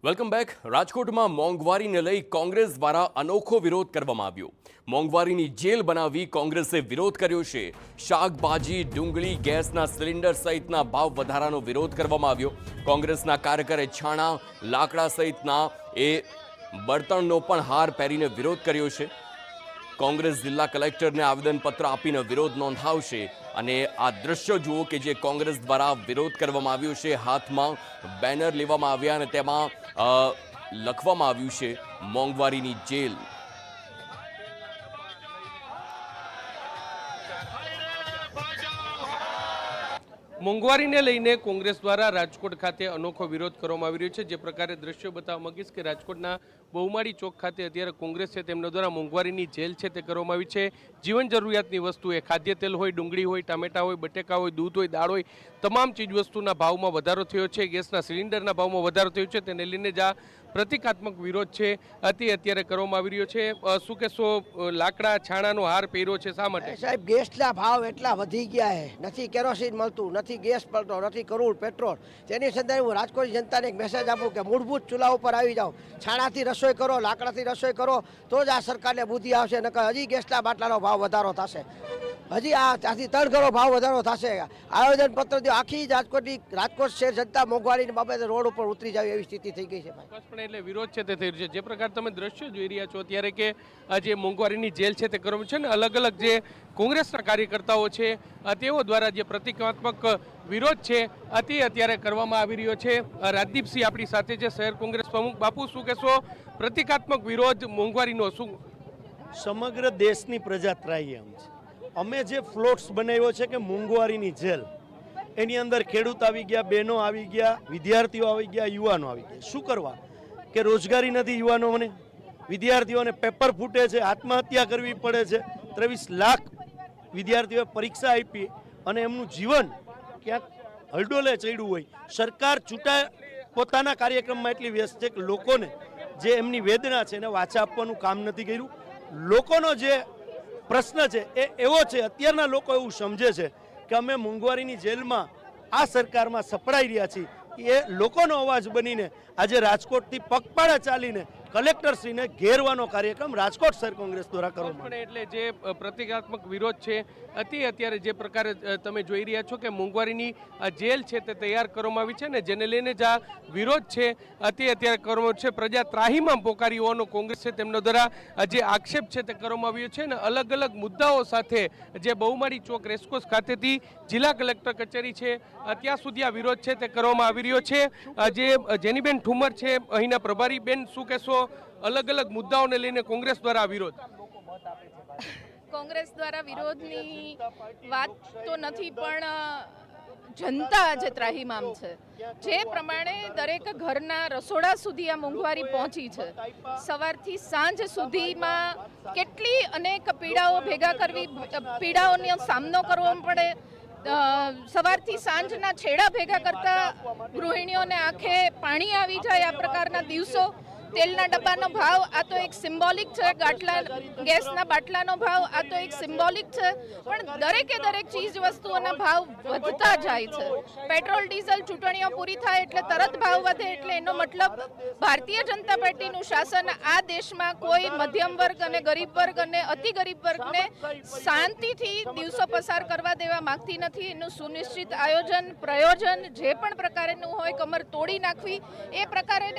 Welcome back. રાજકોટમાં મોંઘવારીને લઈ કોંગ્રેસ દ્વારા અનોખો વિરોધ કરવામાં આવ્યો. મોંઘવારીની જેલ બનાવી કોંગ્રેસે વિરોધ કર્યો છે. શાકભાજી, ડુંગળી, ગેસના સિલિન્ડર સહિતના ભાવ વધારાનો વિરોધ કરવામાં આવ્યો. કોંગ્રેસના કાર્યકરે છાણા, લાકડા સહિતના બળતણનો પણ હાર પહેરીને વિરોધ કર્યો છે. કોંગ્રેસ જિલ્લા કલેક્ટરને આવેદનપત્ર આપીને વિરોધ નોંધાવશે. અને આ દ્રશ્ય જુઓ કે જે કોંગ્રેસ દ્વારા વિરોધ કરવામાં આવ્યો છે. હાથમાં બેનર લેવામાં આવ્યા અને તેમાં લખવામાં આવ્યું છે મોંઘવારીની જેલ. મોંઘવારીને લઈને કોંગ્રેસ દ્વારા રાજકોટ ખાતે અનોખો વિરોધ કરવામાં આવી રહ્યો છે. જે પ્રકારે દ્રશ્યો બતાવવા માંગીશ કે રાજકોટના બહુમાળી ચોક ખાતે અત્યારે કોંગ્રેસ છે તેમના દ્વારા મોંઘવારીની જેલ છે તે કરવામાં આવી છે. જીવન જરૂરિયાતની વસ્તુ એ ખાદ્ય તેલ હોય, ડુંગળી હોય, ટામેટા હોય, બટેકા હોય, દૂધ હોય, દાળ હોય, તમામ ચીજવસ્તુના ભાવમાં વધારો થયો છે. ગેસના સિલિન્ડરના ભાવમાં વધારો થયો છે. તેને લઈને જ આ પ્રતિકાત્મક વિરોધ છે તે અત્યારે કરવામાં આવી રહ્યો છે. શું કહેશો, લાકડા છાણાનો હાર પહેર્યો છે શા માટે? સાહેબ, ગેસના ભાવ એટલા વધી ગયા છે, નથી કેરોસીન મળતું, નથી ગેસ મળતો, નથી કરોડ પેટ્રોલ. તેની સંદર્ભે હું રાજકોટ જનતાને એક મેસેજ આપું કે મૂળભૂત ચૂલા ઉપર આવી જાઓ, છાણાથી રસોઈ કરો, લાકડાથી રસોઈ કરો, તો જ આ સરકારને બુદ્ધિ આવશે. નકર હજી ગેસના બાટલાનો ભાવ વધારો થશે, હજી આથી 3 ગણો ભાવ વધારો થશે. આવેદનપત્ર દો. આખી રાજકોટ શહેર જનતા મોંઘવારીની બાબતે રોડ ઉપર ઉતરી જાય એવી સ્થિતિ થઈ ગઈ છે. એટલે વિરોધ છે તે થઈ રહ્યો છે. જે પ્રકાર તમે દ્રશ્યો જોઈ રહ્યા છો અત્યારે કે આ જે મોંઘવારીની જેલ છે તે કરવામાં છે ને અલગ અલગ જે કોંગ્રેસના કાર્યકર્તાઓ છે તેઓ દ્વારા જે પ્રતિકાત્મક વિરોધ છે તે અત્યારે કરવામાં આવી રહ્યો છે. રાજદીપસિંહ આપણી સાથે છે, શહેર કોંગ્રેસ પ્રમુખ. બાપુ, શું કહેશો, પ્રતિકાત્મક વિરોધ મોંઘવારીનો શું? સમગ્ર દેશની પ્રજા ત્રાહી એમ છે. અમે જે ફ્લોટ્સ બનાવ્યો છે કે મોંઘવારીની જેલ, એની અંદર ખેડૂત આવી ગયા, બહેનો આવી ગયા, વિદ્યાર્થીઓ આવી ગયા, યુવાનો આવી ગયા. શું કરવા કે રોજગારી નથી યુવાનોને, વિદ્યાર્થીઓને પેપર ફૂટે છે, આત્મહત્યા કરવી પડે છે. 23 લાખ વિદ્યાર્થીઓએ પરીક્ષા આપી અને એમનું જીવન ક્યાંક હલડોલે ચડ્યું હોય. સરકાર છૂટા પોતાના કાર્યક્રમમાં એટલી વ્યસ્ત છે કે લોકોને જે એમની વેદના છે એને વાચા આપવાનું કામ નથી કર્યું. લોકોનો જે પ્રશ્ન છે એ એવો છે, અત્યારના લોકો એવું સમજે છે કે અમે મોંઘવારીની જેલમાં આ સરકારમાં સપડાઈ રહ્યા છીએ. એ લોકોનો અવાજ બનીને આજે રાજકોટથી પગપાળા ચાલીને કલેક્ટરશ્રીને ઘેરવાનો કાર્યક્રમ રાજકોટ શહેર કોંગ્રેસ દ્વારા કરવામાં એટલે જે પ્રતિકાત્મક વિરોધ છે અત્યારે જે પ્રકારે તમે જોઈ રહ્યા છો કે મોંઘવારીની જેલ છે તે તૈયાર કરવામાં આવી છે ને જેને લઈને જ આ વિરોધ છે તે અત્યારે કરવામાં છે. પ્રજા ત્રાહીમાં પોકારી હોવાનો કોંગ્રેસ છે તેમનો દ્વારા જે આક્ષેપ છે તે કરવામાં આવ્યો છે ને અલગ અલગ મુદ્દાઓ સાથે જે બહુમાળી ચોક રેસકોર્સ ખાતેથી જિલ્લા કલેક્ટર કચેરી છે ત્યાં સુધી આ વિરોધ છે તે કરવામાં આવી રહ્યો છે. જે જેનીબેન ઠુમર છે અહીંના પ્રભારી બેન, શું કહેશો, અલગ અલગ મુદ્દાઓને લઈને કોંગ્રેસ દ્વારા વિરોધ? કોંગ્રેસ દ્વારા વિરોધની વાત તો નથી, પણ જનતા આજે ત્રાહીમામ છે. જે પ્રમાણે દરેક ઘરના રસોડા સુધી આ મોંઘવારી પહોંચી છે, સવારથી સાંજ સુધીમાં કેટલી અનેક પીડાઓ ભેગા કરવી, પીડાઓનો સામનો કરવો પડે. સવારથી સાંજના છેડા ભેગા કરતા ગૃહિણીઓને આંખે પાણી આવી જાય આ પ્રકારના દિવસો. તેલના ડબ્બાનો ભાવ આ તો એક સિમ્બોલિક છે, ગેસના બાટલાનો ભાવ આ તો એક સિમ્બોલિક છે, પણ દરેક ચીજ વસ્તુઓના ભાવ વધતા જાય છે. પેટ્રોલ ડીઝલ ચૂંટણીઓ પૂરી થાય એટલે તરત ભાવ વધે, એટલે એનો મતલબ ભારતીય જનતા પાર્ટીનું શાસન આ દેશમાં કોઈ મધ્યમ વર્ગ અને ગરીબ વર્ગ અને અતિ ગરીબ વર્ગને શાંતિથી દિવસો પસાર કરવા દેવા માંગતી નથી. એનું સુનિશ્ચિત આયોજન પ્રયોજન જે પણ પ્રકારેનું હોય, કમર તોડી નાખવી એ પ્રકારે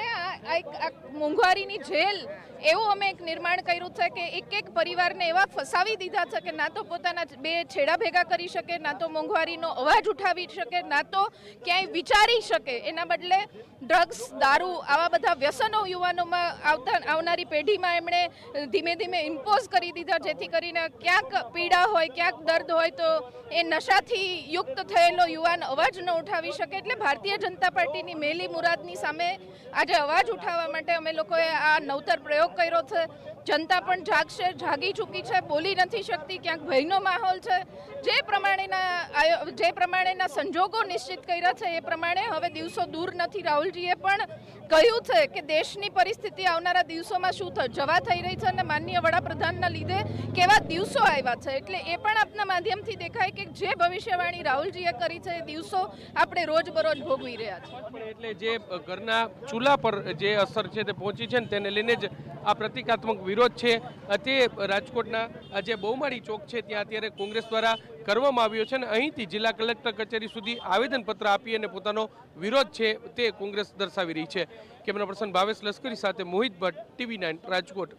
મોંઘવારીની જેલ એવું અમે એક નિર્માણ કર્યું છે કે એક પરિવારને એવા ફસાવી દીધા છે કે ના તો પોતાના 2 છેડા ભેગા કરી શકે, ના તો મોંઘવારીનો અવાજ ઉઠાવી શકે, ના તો ક્યાંય વિચારી શકે. એના બદલે ડ્રગ્સ, દારૂ આવા બધા વ્યસનો યુવાનોમાં આવનારી પેઢીમાં એમણે ધીમે ધીમે ઇમ્પોઝ કરી દીધા, જેથી કરીને ક્યાંક પીડા હોય, ક્યાંક દર્દ હોય તો એ નશાથી યુક્ત થયેલો યુવાન અવાજ ન ઉઠાવી શકે. એટલે ભારતીય જનતા પાર્ટીની મેલી મુરાદની સામે આજે અવાજ ઉઠાવવા માટે અમે લોકોએ આ નવતર પ્રયોગ કર્યો છે. જનતા પણ જાગશે, જાગી ચૂકી છે, બોલી નથી શકતી, ક્યાંક ભયનો માહોલ છે. જે પ્રમાણેના સંજોગો નિશ્ચિત કર્યા છે એ પ્રમાણે હવે દિવસો દૂર નથી. રાહુલજીએ પણ કહ્યું છે કે દેશની પરિસ્થિતિ આવનારા દિવસોમાં શું જવા થઈ રહી છે અને માનનીય વડાપ્રધાનના લીધે કેવા દિવસો આવ્યા છે, એટલે એ પણ આપના માધ્યમથી દેખાય કે જે ભવિષ્યવાણી રાહુલજીએ કરી છે એ દિવસો આપણે રોજબરોજ ભોગવી રહ્યા છીએ. પણ એટલે જે ઘરના ચૂલા પર જે અસર છે તે પહોંચી છે ને તેને લઈને જ આ પ્રતિકાત્મક વિરોધ છે તે રાજકોટના જે બહુમાળી ચોક છે ત્યાં અત્યારે કોંગ્રેસ દ્વારા કરવામાં આવ્યો છે અને અહીંથી જિલ્લા કલેક્ટર કચેરી સુધી આવેદનપત્ર આપી અને પોતાનો વિરોધ છે તે કોંગ્રેસ દર્શાવી રહી છે. કેમેરા પર્સન ભાવેશ લશ્કરી સાથે મોહિત ભટ્ટ, TV9 રાજકોટ.